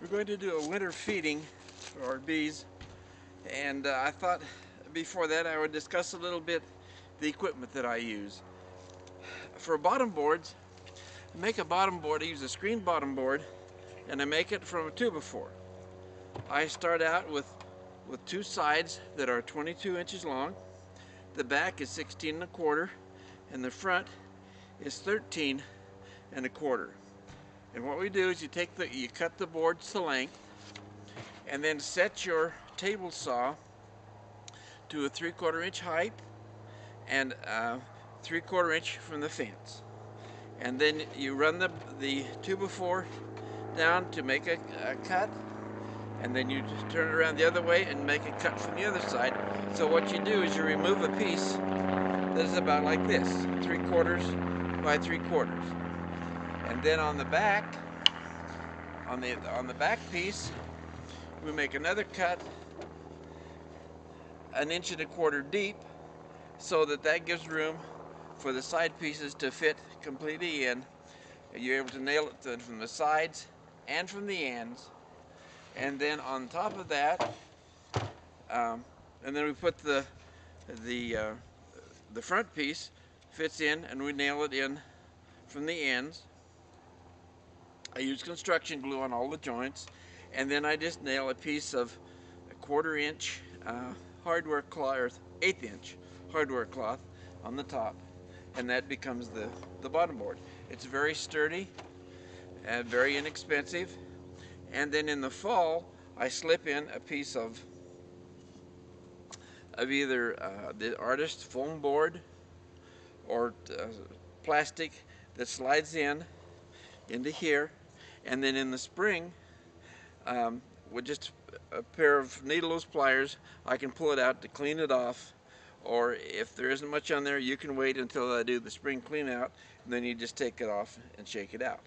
We're going to do a winter feeding for our bees, and I thought before that I would discuss a little bit the equipment that I use. For bottom boards, I make a bottom board. I use a screen bottom board, and I make it from a 2x4. I start out with two sides that are 22 inches long. The back is 16 1/4, and the front is 13 1/4. And what we do is you cut the boards to length, and then set your table saw to a 3/4 inch height and 3/4 inch from the fence. And then you run the 2x4 down to make a cut, and then you just turn it around the other way and make a cut from the other side. So what you do is you remove a piece that is about like this, 3/4 by 3/4. And then on the back, on the back piece, we make another cut 1.25 inches deep, so that gives room for the side pieces to fit completely in. And you're able to nail it from the sides and from the ends. And then on top of that, and then we put the front piece fits in, and we nail it in from the ends. I use construction glue on all the joints, and then I just nail a piece of 1/4 inch hardware cloth, or 1/8 inch hardware cloth on the top, and that becomes the bottom board. It's very sturdy and very inexpensive. And then in the fall, I slip in a piece of either the artist foam board or plastic that slides into here. And then in the spring, with just a pair of needle nose pliers, I can pull it out to clean it off. Or if there isn't much on there, you can wait until I do the spring clean out, and then you just take it off and shake it out.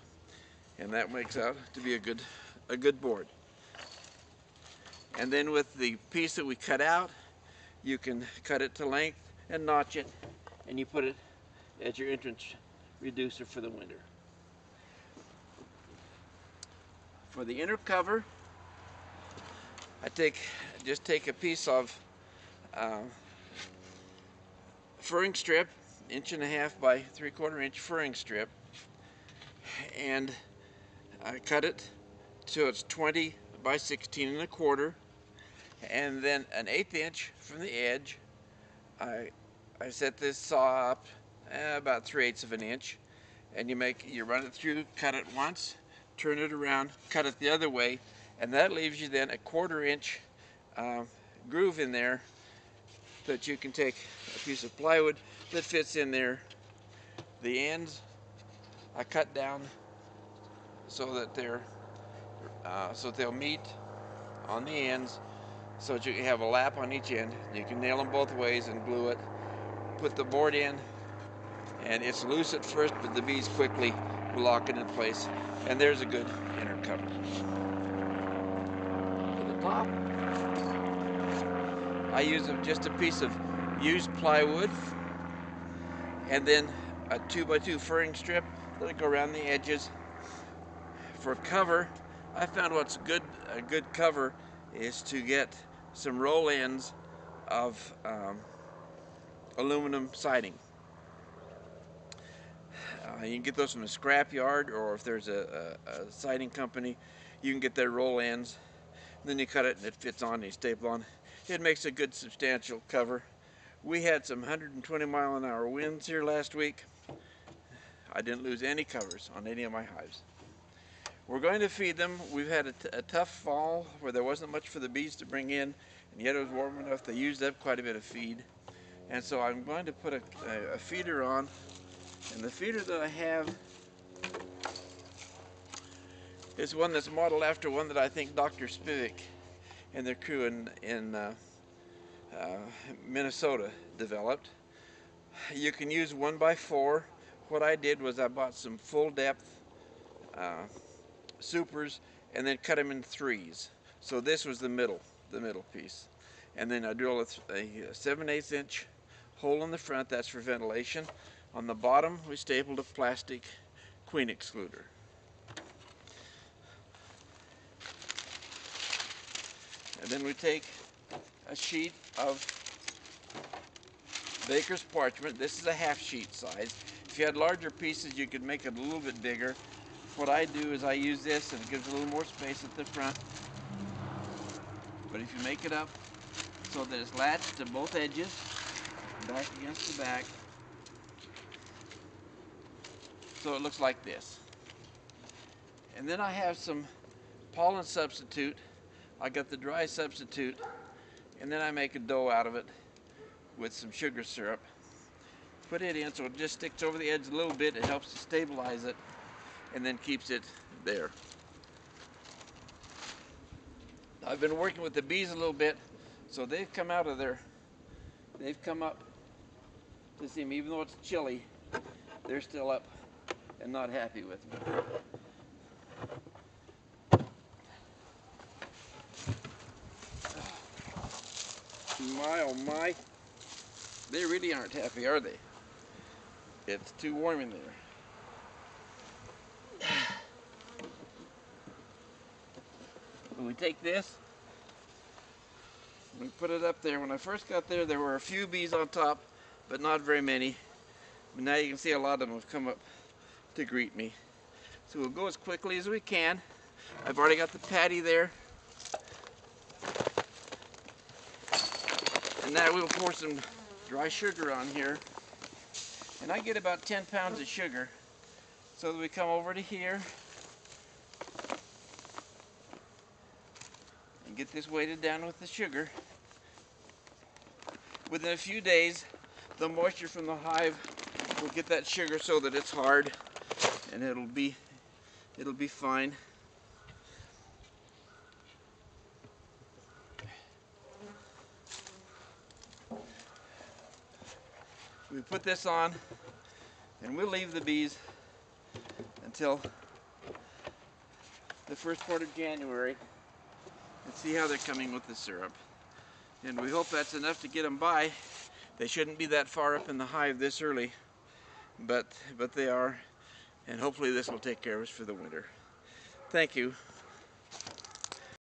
And that makes out to be a good board. And then with the piece that we cut out, you can cut it to length and notch it, and you put it as your entrance reducer for the winter. For the inner cover, I just take a piece of furring strip, 1.5 by 3/4 inch furring strip, and I cut it so it's 20 by 16 1/4, and then 1/8 inch from the edge. I set this saw up about 3/8 of an inch, and you run it through, cut it once, turn it around, cut it the other way, and that leaves you then a 1/4 inch groove in there that you can take a piece of plywood that fits in there. The ends I cut down so that they'll meet on the ends, so that you can have a lap on each end. You can nail them both ways and glue it. Put the board in, and it's loose at first, but the bees quickly will lock it in place. And there's a good inner cover. For the top, I use just a piece of used plywood, and then a 2x2 furring strip that'll go around the edges. For cover, I found a good cover is to get some roll ends of aluminum siding. You can get those from a scrap yard, or if there's a siding company, you can get their roll ends. And then you cut it and it fits on and you staple on. It makes a good substantial cover. We had some 120-mile-an-hour winds here last week. I didn't lose any covers on any of my hives. We're going to feed them. We've had a tough fall where there wasn't much for the bees to bring in, and yet it was warm enough they used up quite a bit of feed. And so I'm going to put a feeder on, and the feeder that I have is one that's modeled after one that I think Dr. Spivak and their crew in Minnesota developed. You can use 1x4. What I did was I bought some full depth supers and then cut them in 3s. So this was the middle piece. And then I drilled a 7/8 inch hole in the front. That's for ventilation. On the bottom, we stapled a plastic queen excluder. And then we take a sheet of baker's parchment. This is a half sheet size. If you had larger pieces, you could make it a little bit bigger. What I do is I use this, and it gives a little more space at the front. But if you make it up so that it's latched to both edges, back against the back, so it looks like this. And then I have some pollen substitute. I got the dry substitute, and then I make a dough out of it with some sugar syrup. Put it in so it just sticks over the edge a little bit. It helps to stabilize it and then keeps it there. I've been working with the bees a little bit, so they've come out of there. They've come up to see me, even though it's chilly. They're still up and not happy with me. My oh my, they really aren't happy, are they? It's too warm in there. We take this, we put it up there. When I first got there, there were a few bees on top, but not very many. But now you can see a lot of them have come up to greet me. So we'll go as quickly as we can. I've already got the patty there. And now we'll pour some dry sugar on here. And I get about 10 pounds of sugar. So that we come over to here and get this weighted down with the sugar. Within a few days, the moisture from the hive will get that sugar so that it's hard, and it'll be fine. We put this on, and we'll leave the bees until the first part of January and see how they're coming with the syrup. And we hope that's enough to get them by. They shouldn't be that far up in the hive this early, but they are, and hopefully this will take care of us for the winter. Thank you.